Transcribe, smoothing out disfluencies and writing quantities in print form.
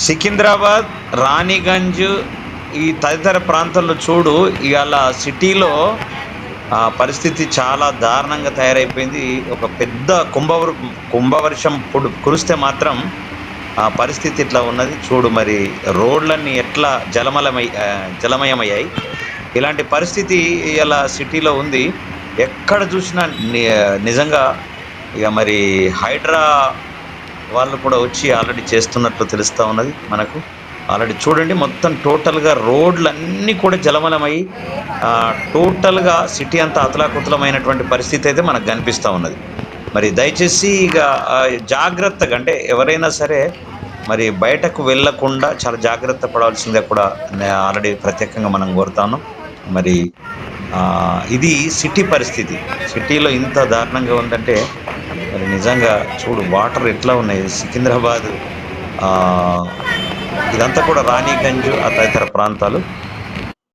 సికింద్రాబాద్, రాణిగంజ్ ఈ తదితర ప్రాంతాల్లో చూడు ఇవాళ సిటీలో పరిస్థితి చాలా దారుణంగా తయారైపోయింది. ఒక పెద్ద కుంభవర్షం కురిస్తే మాత్రం ఆ పరిస్థితి ఇట్లా ఉన్నది. చూడు మరి రోడ్లన్నీ ఎట్లా జలమయమయ్యాయి. ఇలాంటి పరిస్థితి ఇలా సిటీలో ఉంది. ఎక్కడ చూసినా నిజంగా ఇక మరి హైడ్రా వాళ్ళు కూడా వచ్చి ఆల్రెడీ చేస్తున్నట్లు తెలుస్తూ ఉన్నది మనకు. ఆల్రెడీ చూడండి మొత్తం టోటల్గా రోడ్లన్నీ కూడా జలమలమై టోటల్గా సిటీ అంతా అతలాకుతలమైనటువంటి పరిస్థితి అయితే మనకు కనిపిస్తూ ఉన్నది. మరి దయచేసి ఇక జాగ్రత్తగా, అంటే ఎవరైనా సరే మరి బయటకు వెళ్ళకుండా చాలా జాగ్రత్త పడాల్సిందే కూడా ఆల్రెడీ ప్రత్యేకంగా మనం కోరుతాను. మరి ఇది సిటీ పరిస్థితి. సిటీలో ఇంత దారుణంగా ఉందంటే మరి నిజంగా చూడు వాటర్ ఎట్లా ఉన్నాయి. సికింద్రాబాద్ ఇదంతా కూడా రాణిగంజ్ ఆ తదితర ప్రాంతాలు.